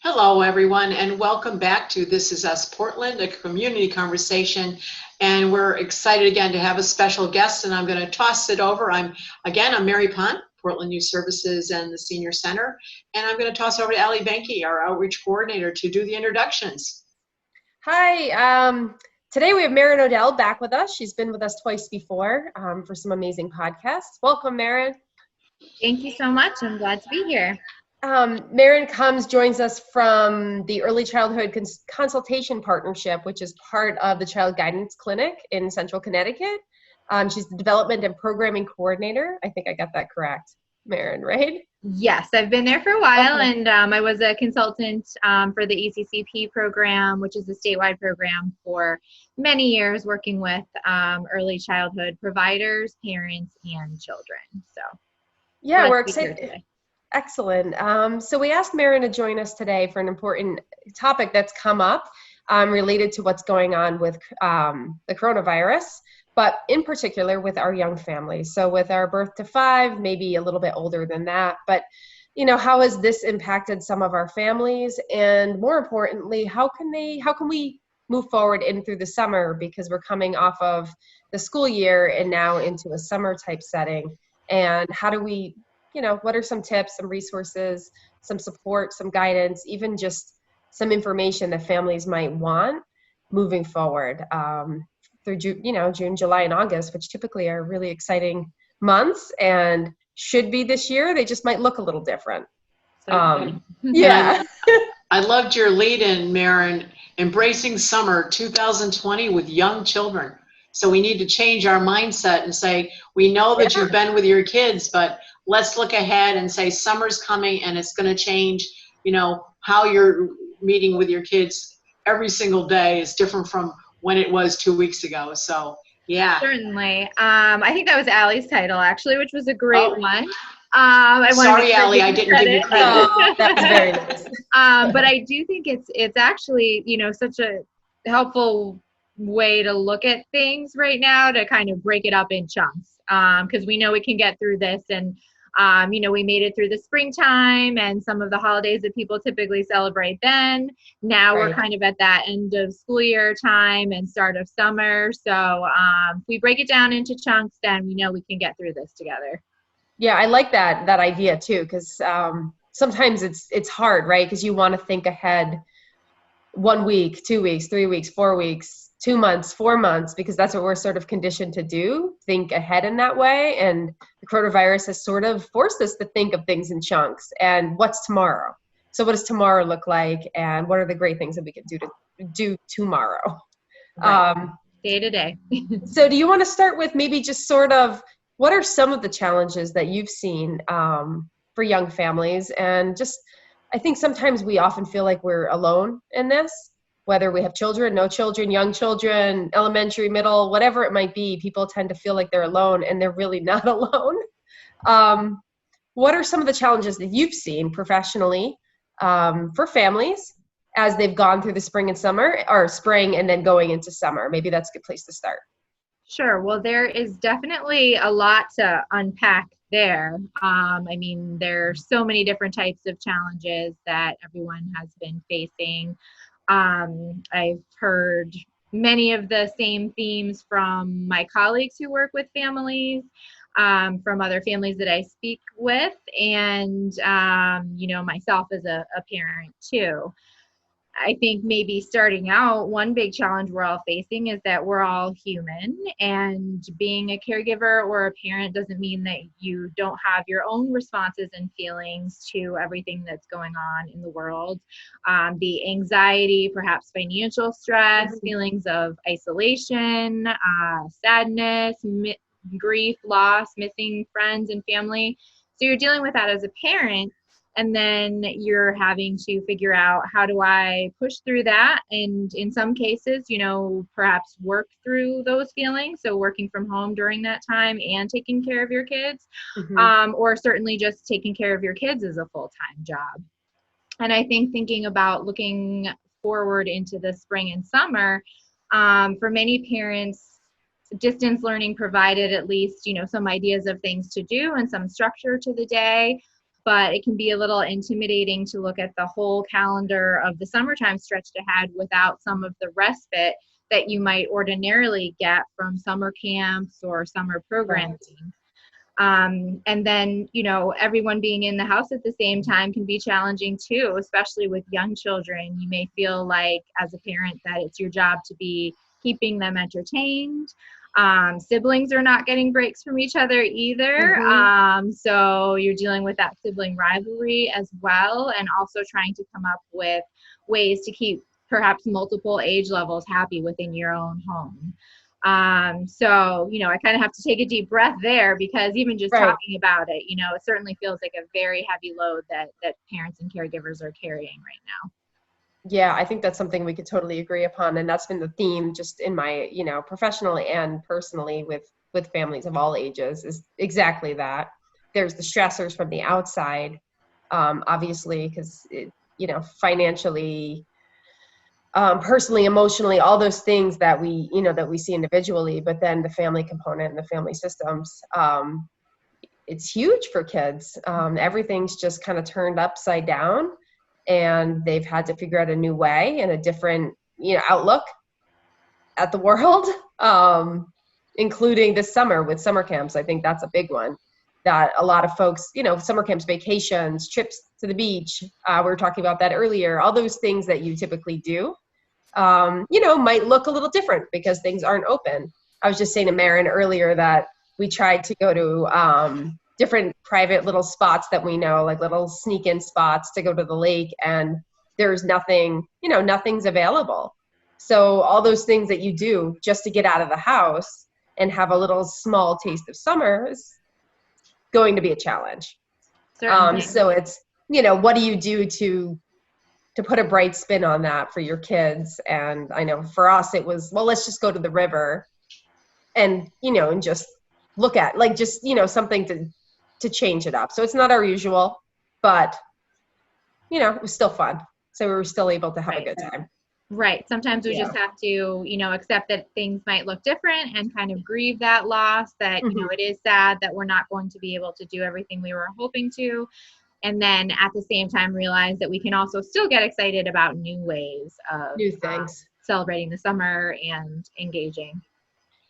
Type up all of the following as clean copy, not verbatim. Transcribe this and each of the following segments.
Hello, everyone, and welcome back to This Is Us Portland, a community conversation. And we're excited again to have a special guest, and I'm going to toss it over. I'm Mary Pont, Portland Youth Services and the Senior Center, and I'm going to toss over to Alli, Behnke, our outreach coordinator, to do the introductions. Hi, today we have Maren Odell back with us. She's been with us twice before for some amazing podcasts. Welcome, Maren. Thank you so much. I'm glad to be here. Maren joins us from the Early Childhood Consultation Partnership, which is part of the Child Guidance Clinic in Central Connecticut. She's the Development and Programming Coordinator. I think I got that correct, Maren, right? Yes, I've been there for a while, okay. And I was a consultant for the ECCP program, which is a statewide program for many years, working with early childhood providers, parents, and children. So, yeah, we're excited. Excellent. So we asked Maren to join us today for an important topic that's come up related to what's going on with the coronavirus, but in particular with our young families. So with our birth to 5, maybe a little bit older than that, but how has this impacted some of our families? And more importantly, how can we move forward in through the summer, because we're coming off of the school year and now into a summer type setting? And how do we, what are some tips, some resources, some support, some guidance, even just some information that families might want moving forward through June, July, and August, which typically are really exciting months and should be this year. They just might look a little different. Yeah. I loved your lead-in, Maren, embracing summer 2020 with young children. So we need to change our mindset and say, we know that you've been with your kids, but let's look ahead and say summer's coming and it's going to change, how you're meeting with your kids every single day is different from when it was 2 weeks ago. So, yeah. Certainly. I think that was Alli's title, actually, which was a great one. Sorry, Alli, I didn't give you credit. That was very nice. But I do think it's actually, such a helpful way to look at things right now, to kind of break it up in chunks, because we know we can get through this, and we made it through the springtime and some of the holidays that people typically celebrate then. Now we're kind of at that end of school year time and start of summer. So if we break it down into chunks, then we know we can get through this together. Yeah, I like that idea too, because sometimes it's hard, right? Because you want to think ahead 1 week, 2 weeks, 3 weeks, 4 weeks, 2 months, 4 months, because that's what we're sort of conditioned to do, think ahead in that way. And the coronavirus has sort of forced us to think of things in chunks. And what's tomorrow? So what does tomorrow look like? And what are the great things that we can do tomorrow? Right. Day to day. So do you want to start with maybe just sort of, what are some of the challenges that you've seen for young families? And just, I think sometimes we often feel like we're alone in this, whether we have children, no children, young children, elementary, middle, whatever it might be. People tend to feel like they're alone, and they're really not alone. What are some of the challenges that you've seen professionally for families as they've gone through the spring and summer, or spring and then going into summer? Maybe that's a good place to start. Sure. Well, there is definitely a lot to unpack there. There are so many different types of challenges that everyone has been facing. I've heard many of the same themes from my colleagues who work with families, from other families that I speak with, and, myself as a parent too. I think maybe starting out, one big challenge we're all facing is that we're all human, and being a caregiver or a parent doesn't mean that you don't have your own responses and feelings to everything that's going on in the world. The anxiety, perhaps financial stress, feelings of isolation, sadness, grief, loss, missing friends and family. So you're dealing with that as a parent. And then you're having to figure out, how do I push through that? And in some cases, perhaps work through those feelings. So working from home during that time and taking care of your kids, or certainly just taking care of your kids is a full-time job. And I think thinking about looking forward into the spring and summer, for many parents, distance learning provided at least, some ideas of things to do and some structure to the day. but it can be a little intimidating to look at the whole calendar of the summertime stretched ahead without some of the respite that you might ordinarily get from summer camps or summer programming. And then, you know, everyone being in the house at the same time can be challenging too, especially with young children. You may feel like as a parent that it's your job to be keeping them entertained. Siblings are not getting breaks from each other either. So you're dealing with that sibling rivalry as well, and also trying to come up with ways to keep perhaps multiple age levels happy within your own home. So, you know, I kind of have to take a deep breath there, because even just talking about it, you know, it certainly feels like a very heavy load that parents and caregivers are carrying right now. Yeah, I think that's something we could totally agree upon. And that's been the theme just in my, you know, professionally and personally with families of all ages, is exactly that. There's the stressors from the outside, obviously, because, you know, financially, personally, emotionally, all those things that we, you know, that we see individually, but then the family component and the family systems, it's huge for kids. Everything's just kind of turned upside down, and they've had to figure out a new way and a different, you know, outlook at the world, including this summer with summer camps. I think that's a big one that a lot of folks, you know, summer camps, vacations, trips to the beach. We were talking about that earlier. All those things that you typically do, you know, might look a little different because things aren't open. I was just saying to Maren earlier that we tried to go to different private little spots that we know, like little sneak-in spots to go to the lake, and there's nothing, you know, nothing's available. So all those things that you do just to get out of the house and have a little small taste of summer is going to be a challenge. So it's, you know, what do you do to put a bright spin on that for your kids? And I know for us it was, well, let's just go to the river and, you know, and just look at, like, just, you know, something to change it up. So it's not our usual, but, you know, it was still fun. So we were still able to have a good time. Right. Sometimes we just have to, you know, accept that things might look different and kind of grieve that loss, that, you know, it is sad that we're not going to be able to do everything we were hoping to. And then at the same time, realize that we can also still get excited about new ways of new things, celebrating the summer and engaging.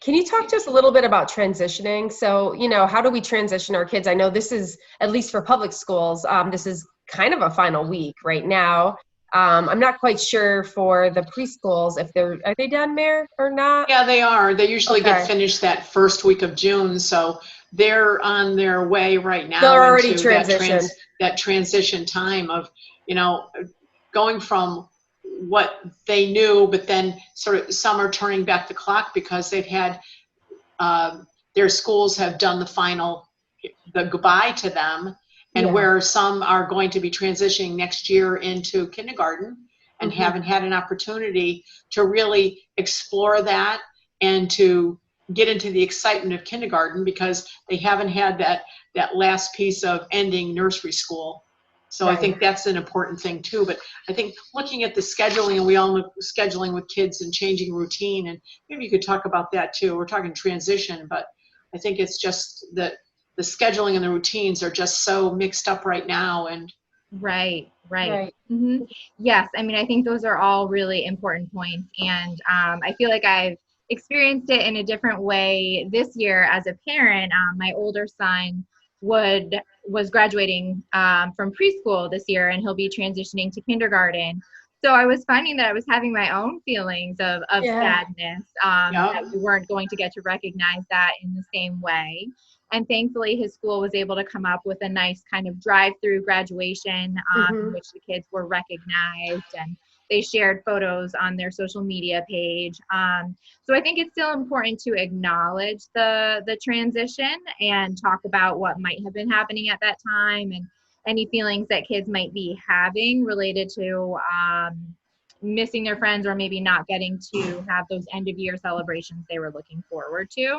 Can you talk to us a little bit about transitioning? So, you know, how do we transition our kids? I know this is, at least for public schools, this is kind of a final week right now. I'm not quite sure for the preschools if are they done, Mare, or not? Yeah, they are. They usually get finished that first week of June, so they're on their way right now. They're already transitioned. That transition time of, you know, going from what they knew, but then sort of some are turning back the clock because they've had their schools have done the goodbye to them. And where some are going to be transitioning next year into kindergarten and haven't had an opportunity to really explore that and to get into the excitement of kindergarten because they haven't had that last piece of ending nursery school. So I think that's an important thing too. But I think looking at the scheduling, and we all look scheduling with kids and changing routine, and maybe you could talk about that too. We're talking transition, but I think it's just that the scheduling and the routines are just so mixed up right now. And Right. Yes. I mean, I think those are all really important points. And I feel like I've experienced it in a different way this year as a parent. My older son was graduating from preschool this year, and he'll be transitioning to kindergarten. So I was finding that I was having my own feelings of sadness, that we weren't going to get to recognize that in the same way. And thankfully, his school was able to come up with a nice kind of drive-through graduation in which the kids were recognized, and they shared photos on their social media page. So I think it's still important to acknowledge the transition and talk about what might have been happening at that time and any feelings that kids might be having related to missing their friends or maybe not getting to have those end-of-year celebrations they were looking forward to.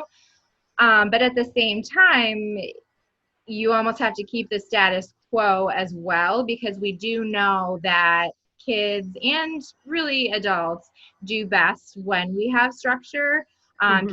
But at the same time, you almost have to keep the status quo as well, because we do know that kids and really adults do best when we have structure.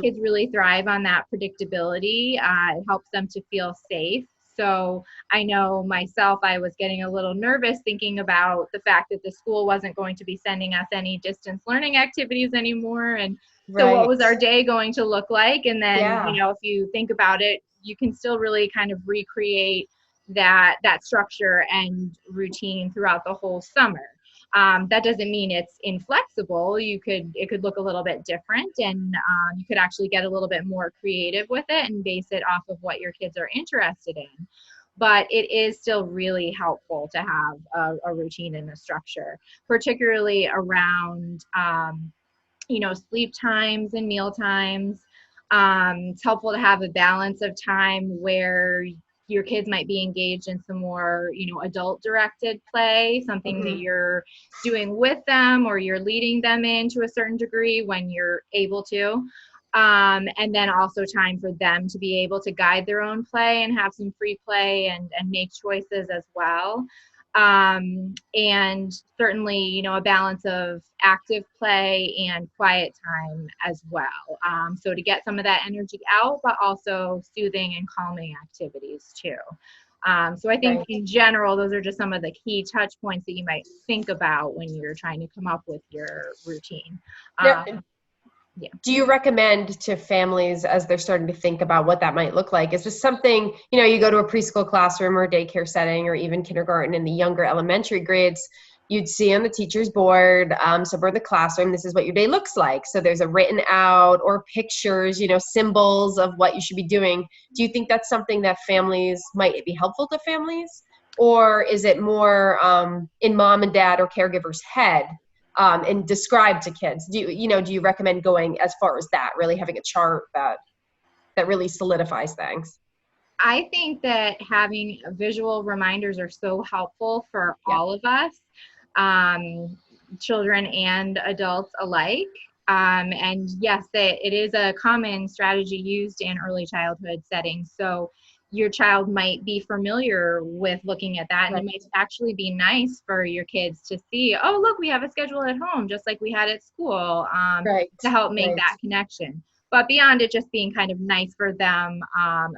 Kids really thrive on that predictability. It helps them to feel safe. So I know myself, I was getting a little nervous thinking about the fact that the school wasn't going to be sending us any distance learning activities anymore. And so what was our day going to look like? And then, you know, if you think about it, you can still really kind of recreate that structure and routine throughout the whole summer. That doesn't mean it's inflexible. It could look a little bit different, and you could actually get a little bit more creative with it and base it off of what your kids are interested in. But it is still really helpful to have a routine and a structure, particularly around, you know, sleep times and meal times. It's helpful to have a balance of time where your kids might be engaged in some more, you know, adult directed play, something that you're doing with them or you're leading them in to a certain degree when you're able to. And then also time for them to be able to guide their own play and have some free play and make choices as well. And certainly, you know, a balance of active play and quiet time as well. So to get some of that energy out, but also soothing and calming activities too. So I think in general, those are just some of the key touch points that you might think about when you're trying to come up with your routine. Yeah. Do you recommend to families as they're starting to think about what that might look like? Is this something, you know, you go to a preschool classroom or a daycare setting or even kindergarten in the younger elementary grades, you'd see on the teacher's board, somewhere in the classroom, this is what your day looks like. So there's a written out or pictures, you know, symbols of what you should be doing. Do you think that's something that families might be helpful to families? Or is it more in mom and dad or caregiver's head? And describe to kids? Do you recommend going as far as that, really having a chart that really solidifies things? I think that having visual reminders are so helpful for all of us, children and adults alike. And yes, it is a common strategy used in early childhood settings. So your child might be familiar with looking at that, and it might actually be nice for your kids to see, oh, look, we have a schedule at home just like we had at school, to help make that connection. But beyond it just being kind of nice for them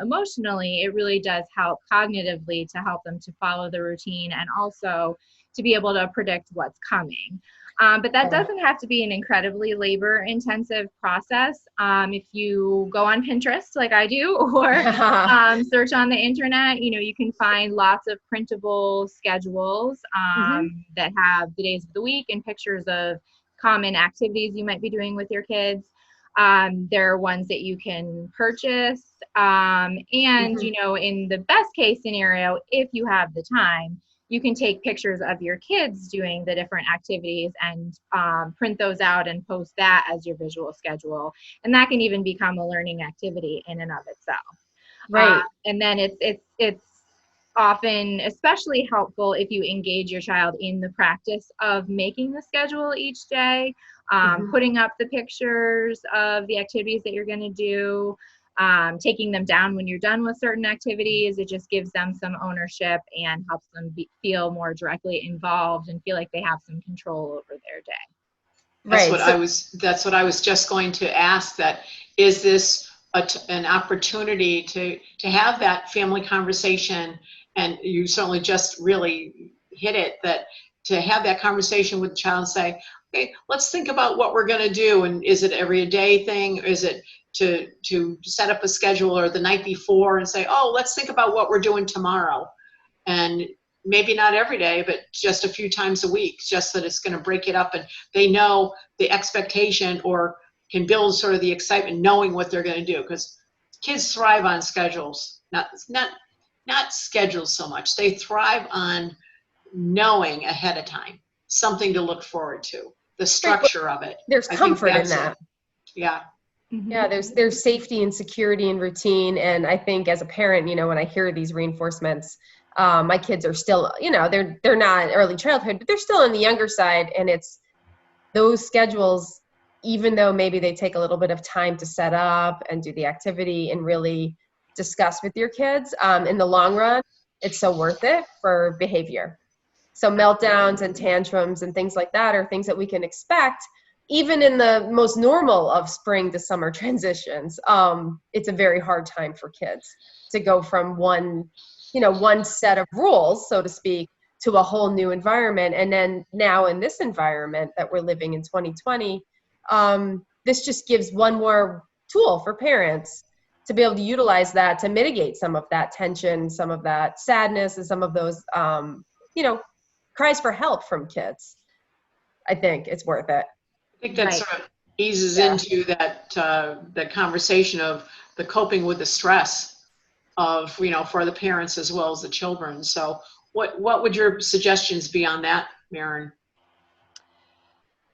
emotionally, it really does help cognitively to help them to follow the routine and also to be able to predict what's coming. But that doesn't have to be an incredibly labor-intensive process. If you go on Pinterest like I do, or search on the internet, you know, you can find lots of printable schedules that have the days of the week and pictures of common activities you might be doing with your kids. There are ones that you can purchase. And, you know, in the best case scenario, if you have the time, you can take pictures of your kids doing the different activities and print those out and post that as your visual schedule. And that can even become a learning activity in and of itself. And then it's often especially helpful if you engage your child in the practice of making the schedule each day, putting up the pictures of the activities that you're going to do, taking them down when you're done with certain activities. It just gives them some ownership and helps them feel more directly involved and feel like they have some control over their day. That's what I was just going to ask. That is this an opportunity to have that family conversation, and you certainly just really hit it, that to have that conversation with the child and say, okay, let's think about what we're going to do, and is it every day thing, or is it to set up a schedule or the night before and say, oh, let's think about what we're doing tomorrow. And maybe not every day, but just a few times a week, just that it's going to break it up and they know the expectation or can build sort of the excitement knowing what they're going to do. Because kids thrive on schedules, not schedules so much. They thrive on knowing ahead of time, something to look forward to, the structure of it. There's comfort in that. Yeah. Yeah, there's safety and security and routine. And I think as a parent, you know, when I hear these reinforcements, my kids are still, you know, they're not early childhood, but they're still on the younger side. And it's those schedules, even though maybe they take a little bit of time to set up and do the activity and really discuss with your kids, in the long run, it's so worth it for behavior. So meltdowns and tantrums and things like that are things that we can expect. even in the most normal of spring to summer transitions, it's a very hard time for kids to go from one set of rules, so to speak, to a whole new environment. And then now in this environment that we're living in 2020, this just gives one more tool for parents to be able to utilize that to mitigate some of that tension, some of that sadness, and some of those, cries for help from kids. I think it's worth it. I think that sort of eases into that conversation of the coping with the stress of, for the parents as well as the children. So what would your suggestions be on that, Maren?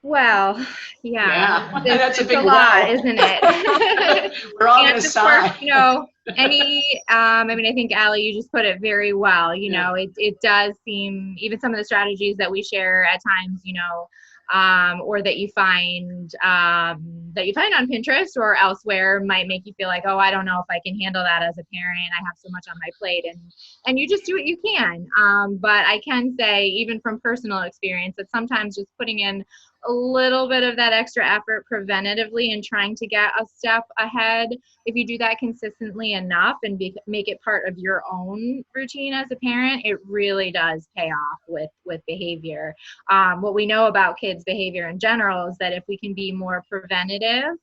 Well, yeah. That's a big lot, isn't it? We're all going to sigh. Course, I think Alli, you just put it very well. It does seem, even some of the strategies that we share at times, or that you find on Pinterest or elsewhere might make you feel like, oh, I don't know if I can handle that as a parent. I have so much on my plate, and you just do what you can. But I can say, even from personal experience, that sometimes just putting in a little bit of that extra effort preventatively and trying to get a step ahead, if you do that consistently enough and make it part of your own routine as a parent, it really does pay off with behavior. What we know about kids' behavior in general is that if we can be more preventative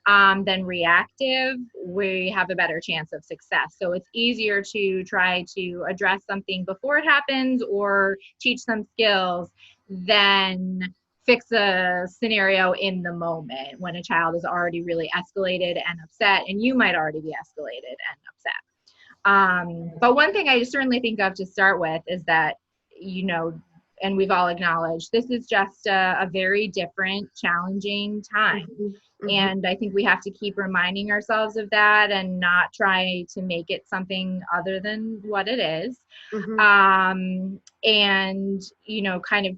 than reactive, we have a better chance of success. So it's easier to try to address something before it happens or teach them skills than fix a scenario in the moment when a child is already really escalated and upset, and you might already be escalated and upset. But one thing I certainly think of to start with is that, and we've all acknowledged, this is just a very different, challenging time. Mm-hmm. And I think we have to keep reminding ourselves of that and not try to make it something other than what it is. Mm-hmm. And, kind of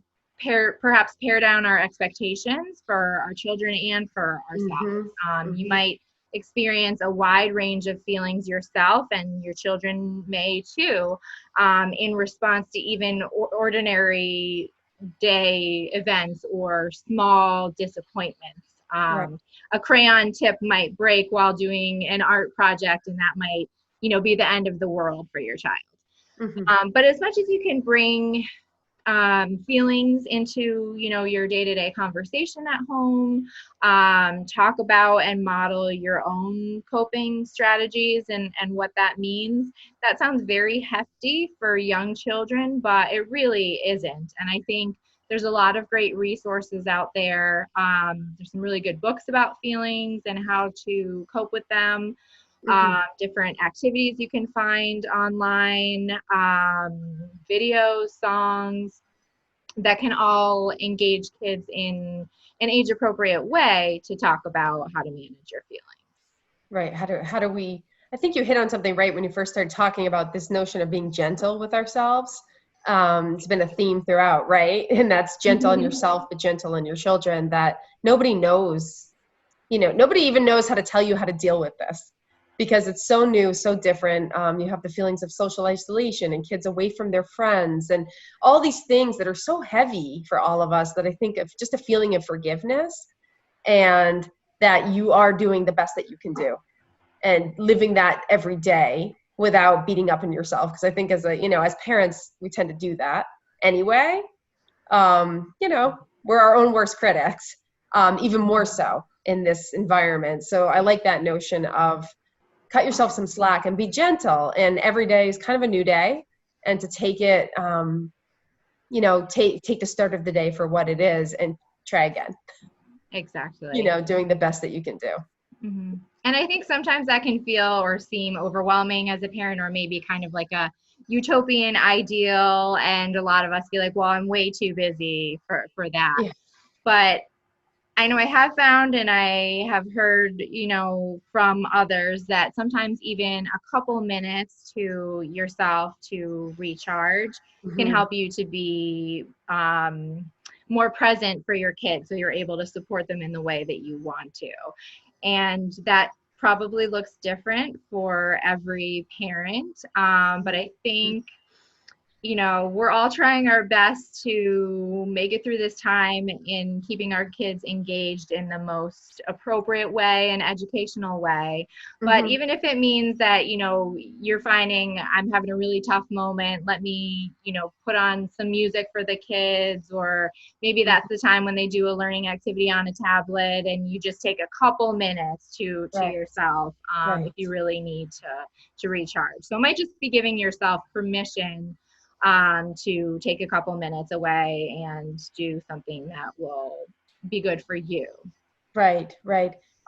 perhaps pare down our expectations for our children and for ourselves. Mm-hmm. You might experience a wide range of feelings yourself, and your children may too, in response to even ordinary day events or small disappointments. Right. A crayon tip might break while doing an art project, and that might, be the end of the world for your child. Mm-hmm. But as much as you can bring feelings into, your day-to-day conversation at home, talk about and model your own coping strategies and what that means. That sounds very hefty for young children, but it really isn't. And I think there's a lot of great resources out there. There's some really good books about feelings and how to cope with them. Mm-hmm. Different activities you can find online, videos, songs that can all engage kids in an age-appropriate way to talk about how to manage your feelings. Right. How do we, I think you hit on something right when you first started talking about this notion of being gentle with ourselves. It's been a theme throughout, right? And that's gentle on yourself, but gentle on your children, that nobody knows, nobody even knows how to tell you how to deal with this. Because it's so new, so different. You have the feelings of social isolation and kids away from their friends and all these things that are so heavy for all of us, that I think of just a feeling of forgiveness and that you are doing the best that you can do and living that every day without beating up on yourself. Because I think as parents, we tend to do that anyway. We're our own worst critics, even more so in this environment. So I like that notion of cut yourself some slack and be gentle. And every day is kind of a new day, and to take it, take the start of the day for what it is and try again. Exactly. Doing the best that you can do. Mm-hmm. And I think sometimes that can feel or seem overwhelming as a parent, or maybe kind of like a utopian ideal. And a lot of us feel like, well, I'm way too busy for that. Yeah. But I know I have found, and I have heard, from others, that sometimes even a couple minutes to yourself to recharge mm-hmm. can help you to be more present for your kids, so you're able to support them in the way that you want to. And that probably looks different for every parent, but I think we're all trying our best to make it through this time in keeping our kids engaged in the most appropriate way and educational way. But even if it means that, you're finding I'm having a really tough moment, let me, put on some music for the kids, or maybe that's the time when they do a learning activity on a tablet and you just take a couple minutes to yourself if you really need to recharge. So it might just be giving yourself permission to take a couple minutes away and do something that will be good for you. Right.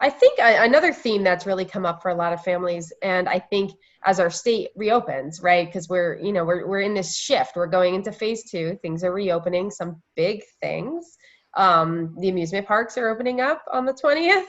I think another theme that's really come up for a lot of families, and I think as our state reopens, right, because we're in this shift, we're going into phase 2, things are reopening, some big things. The amusement parks are opening up on the 20th.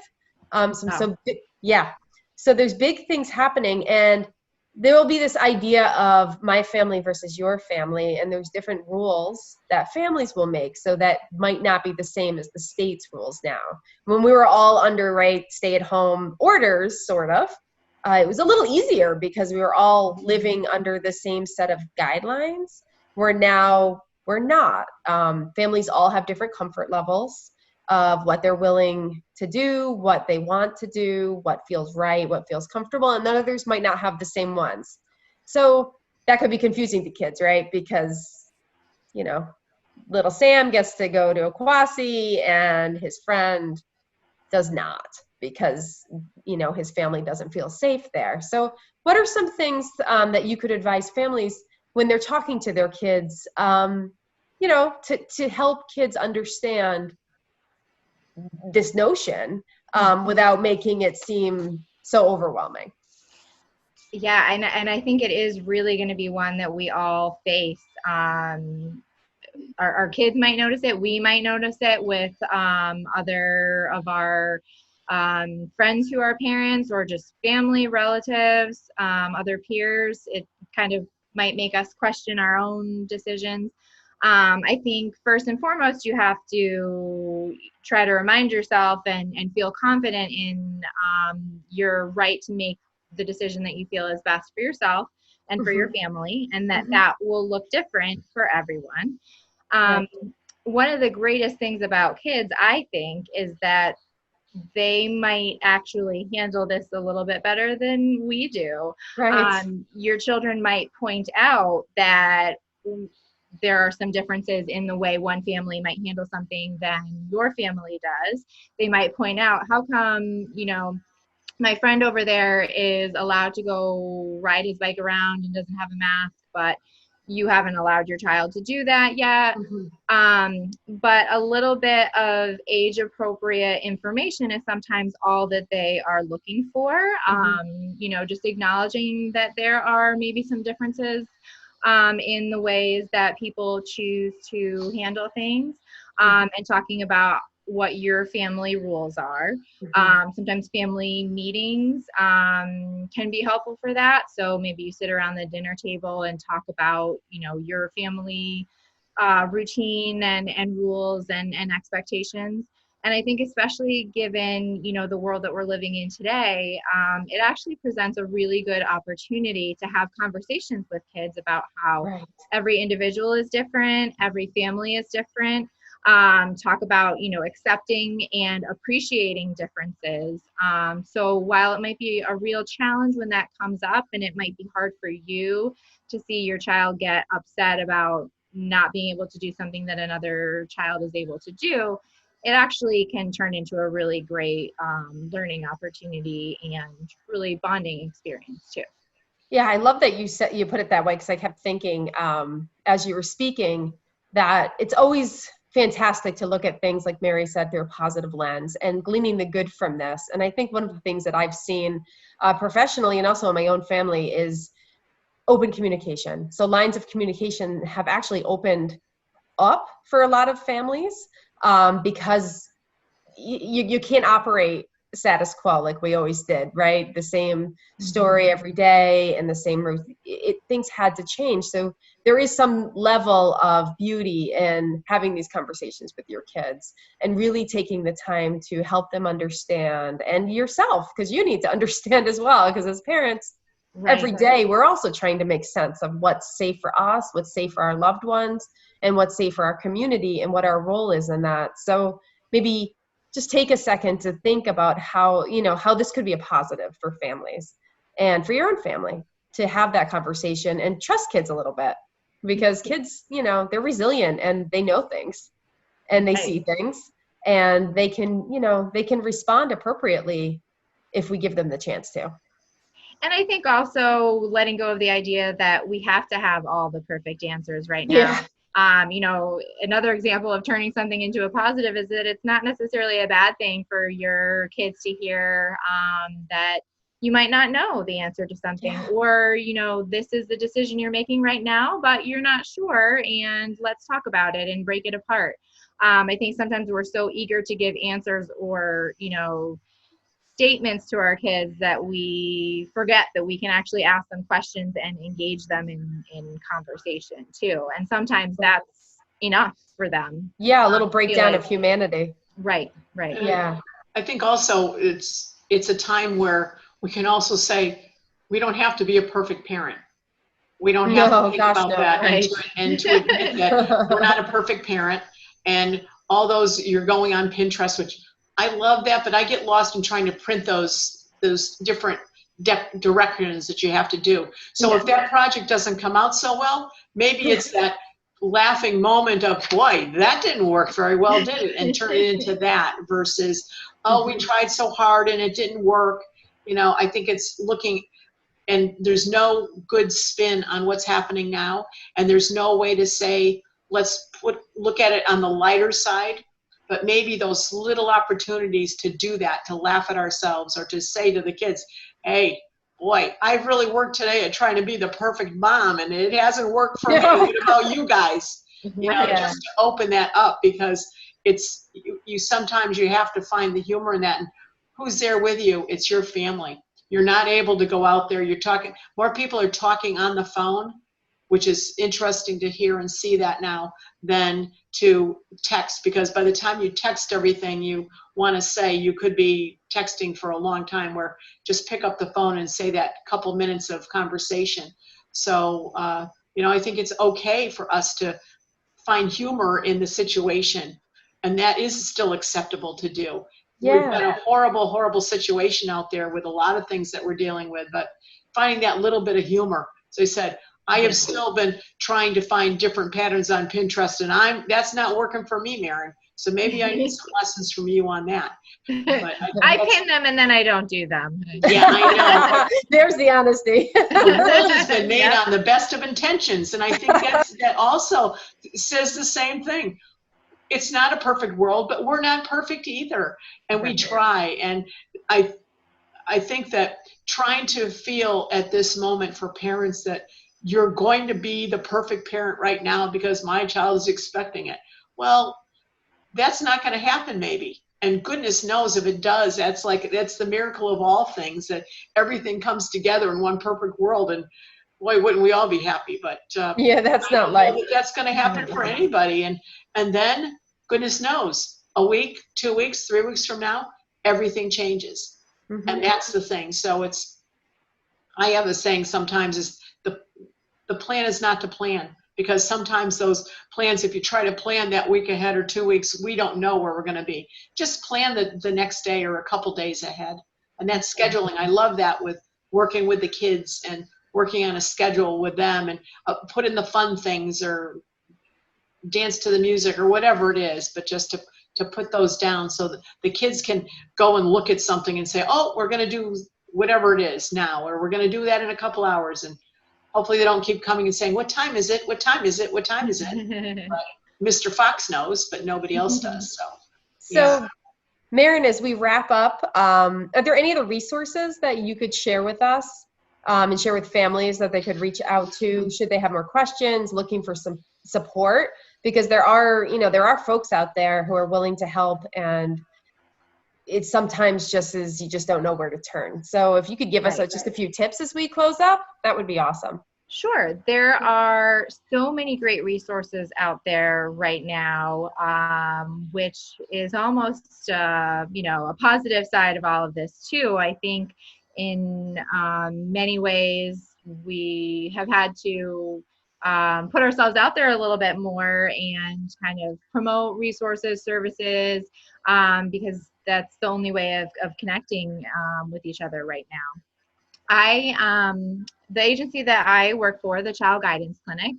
So there's big things happening, and there will be this idea of my family versus your family, and there's different rules that families will make, so that might not be the same as the state's rules now. When we were all under stay-at-home orders, sort of, it was a little easier because we were all living under the same set of guidelines. We're not. Families all have different comfort levels of what they're willing to do, what they want to do, what feels right, what feels comfortable, and others might not have the same ones. So that could be confusing to kids, right? Because, little Sam gets to go to Aquasi and his friend does not, because, his family doesn't feel safe there. So what are some things that you could advise families when they're talking to their kids, to help kids understand this notion without making it seem so overwhelming? Yeah, and I think it is really going to be one that we all face. Our kids might notice it. We might notice it with other of our friends who are parents, or just family, relatives, other peers. It kind of might make us question our own decisions. I think first and foremost, you have to try to remind yourself and feel confident in your right to make the decision that you feel is best for yourself and for your family, and that will look different for everyone. One of the greatest things about kids, I think, is that they might actually handle this a little bit better than we do. Right. Your children might point out that there are some differences in the way one family might handle something than your family does. They might point out, how come, my friend over there is allowed to go ride his bike around and doesn't have a mask, but you haven't allowed your child to do that yet. But a little bit of age-appropriate information is sometimes all that they are looking for. Just acknowledging that there are maybe some differences in the ways that people choose to handle things, and talking about what your family rules are. Sometimes family meetings can be helpful for that. So maybe you sit around the dinner table and talk about, your family routine and rules and expectations. And I think especially given, the world that we're living in today, it actually presents a really good opportunity to have conversations with kids about how every individual is different, every family is different. Talk about, accepting and appreciating differences. So while it might be a real challenge when that comes up, and it might be hard for you to see your child get upset about not being able to do something that another child is able to do, it actually can turn into a really great learning opportunity and really bonding experience too. Yeah, I love that you put it that way, because I kept thinking as you were speaking that it's always fantastic to look at things, like Mary said, through a positive lens and gleaning the good from this. And I think one of the things that I've seen professionally and also in my own family is open communication. So lines of communication have actually opened up for a lot of families because you can't operate status quo like we always did, right? The same story every day and the same route. Things had to change. So there is some level of beauty in having these conversations with your kids and really taking the time to help them understand, and yourself, because you need to understand as well, because as parents, every day we're also trying to make sense of what's safe for us, what's safe for our loved ones, and what's safe for our community, and what our role is in that. So maybe just take a second to think about how, how this could be a positive for families and for your own family to have that conversation, and trust kids a little bit, because kids, they're resilient and they know things and they see things, and they can, they can respond appropriately if we give them the chance to. And I think also letting go of the idea that we have to have all the perfect answers right now. Another example of turning something into a positive is that it's not necessarily a bad thing for your kids to hear that you might not know the answer to something, or, this is the decision you're making right now, but you're not sure, and let's talk about it and break it apart. I think sometimes we're so eager to give answers or, statements to our kids that we forget that we can actually ask them questions and engage them in conversation too. And sometimes that's enough for them. Yeah, a little breakdown of humanity. Right. Yeah. I think also it's a time where we can also say, we don't have to be a perfect parent. We don't have to think about that, and to admit that we're not a perfect parent. And all those, you're going on Pinterest, which I love that, but I get lost in trying to print those different directions that you have to do. So if that project doesn't come out so well, maybe it's that laughing moment of, boy, that didn't work very well, did it? And turn it into that versus, oh, we tried so hard and it didn't work. I think it's looking, and there's no good spin on what's happening now. And there's no way to say, let's look at it on the lighter side. But maybe those little opportunities to do that, to laugh at ourselves, or to say to the kids, hey, boy, I've really worked today at trying to be the perfect mom, and it hasn't worked for me. What about you guys? Just to open that up, because it's you sometimes you have to find the humor in that. And who's there with you? It's your family. You're not able to go out there. You're talking. More people are talking on the phone, which is interesting to hear and see that now, than to text, because by the time you text everything you want to say, you could be texting for a long time, where just pick up the phone and say that couple minutes of conversation. So, I think it's okay for us to find humor in the situation, and that is still acceptable to do. We've got a horrible, horrible situation out there with a lot of things that we're dealing with, but finding that little bit of humor. So I said, I have still been trying to find different patterns on Pinterest, and that's not working for me, Maren. So maybe I need some lessons from you on that. But I pin them and then I don't do them. Yeah, I know. There's the honesty. The world has been made on the best of intentions, and I think that also says the same thing. It's not a perfect world, but we're not perfect either, and we try. And I think that trying to feel at this moment for parents that you're going to be the perfect parent right now because my child is expecting it. Well, that's not going to happen maybe. And goodness knows if it does, that's the miracle of all things, that everything comes together in one perfect world. And boy, wouldn't we all be happy? But that's not life. That's going to happen for anybody. And then goodness knows, a week, 2 weeks, 3 weeks from now, everything changes. Mm-hmm. And that's the thing. So I have a saying sometimes is, the plan is not to plan, because sometimes those plans, if you try to plan that week ahead or 2 weeks, we don't know where we're going to be. Just plan the next day or a couple days ahead. And that's scheduling. I love that, with working with the kids and working on a schedule with them, and put in the fun things or dance to the music or whatever it is, but just to put those down so that the kids can go and look at something and say, oh, we're going to do whatever it is now, or we're going to do that in a couple hours. And hopefully they don't keep coming and saying, what time is it? What time is it? What time is it? But Mr. Fox knows, but nobody else does. So Maren, as we wrap up, are there any other resources that you could share with us and share with families that they could reach out to should they have more questions, looking for some support? Because there are folks out there who are willing to help, and it's sometimes just as you just don't know where to turn. So if you could give us just a few tips as we close up, that would be awesome. Sure. There are so many great resources out there right now, which is almost, a positive side of all of this too. I think in many ways, we have had to put ourselves out there a little bit more and kind of promote resources, services, because that's the only way of connecting with each other right now. The agency that I work for, the Child Guidance Clinic,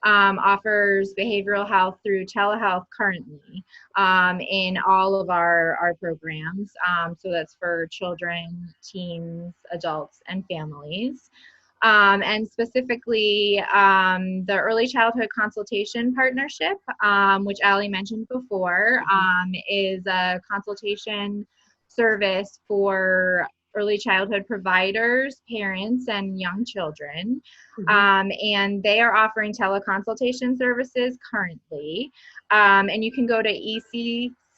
offers behavioral health through telehealth currently in all of our programs. So that's for children, teens, adults, and families. And specifically, the Early Childhood Consultation Partnership, which Alli mentioned before, is a consultation service for early childhood providers, parents, and young children. And they are offering teleconsultation services currently. And you can go to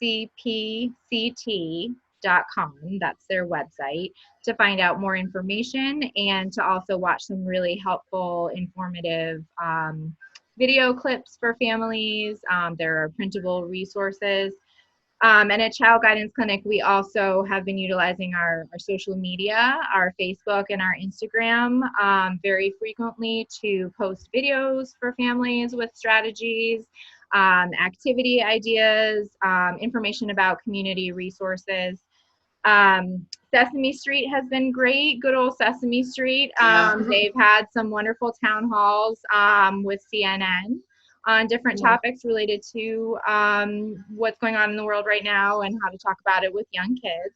eccpct.com, that's their website, to find out more information and to also watch some really helpful, informative video clips for families. There are printable resources. And at Child Guidance Clinic, we also have been utilizing our social media, our Facebook and our Instagram very frequently to post videos for families with strategies, activity ideas, information about community resources. Sesame Street has been great, good old Sesame Street. They've had some wonderful town halls with CNN on different topics related to what's going on in the world right now and how to talk about it with young kids.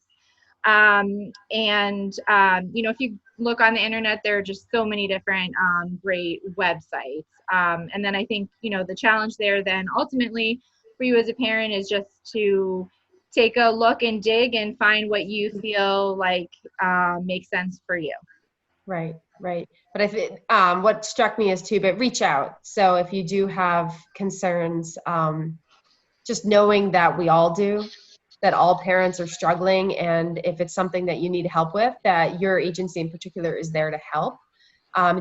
If you look on the internet, there are just so many different great websites. And then I think, the challenge there then ultimately for you as a parent is just to take a look and dig and find what you feel like makes sense for you. Right. But I think what struck me is too, but reach out. So if you do have concerns, just knowing that we all do, that all parents are struggling, and if it's something that you need help with, that your agency in particular is there to help.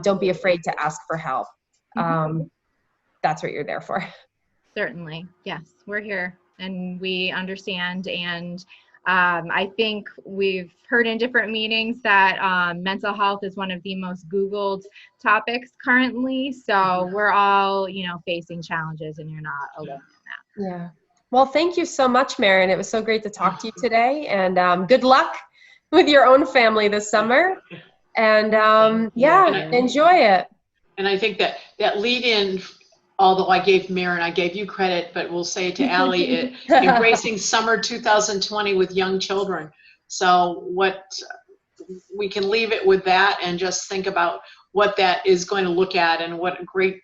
Don't be afraid to ask for help. That's what you're there for. Certainly. Yes, we're here and we understand. And I think we've heard in different meetings that mental health is one of the most Googled topics currently. So we're all, facing challenges, and you're not alone in that. Yeah. Well, thank you so much, Maren. It was so great to talk to you today, and good luck with your own family this summer. And enjoy it. And I think that lead in, although I gave you credit, but we'll say it to Alli, embracing summer 2020 with young children. So we can leave it with that and just think about what that is going to look at and what great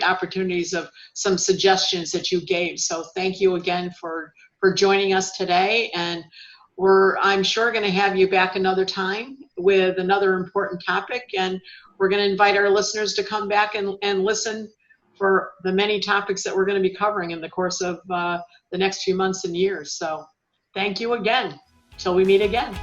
opportunities of some suggestions that you gave. So thank you again for joining us today. And I'm sure going to have you back another time with another important topic. And we're going to invite our listeners to come back and listen for the many topics that we're going to be covering in the course of the next few months and years. So thank you again. Till we meet again.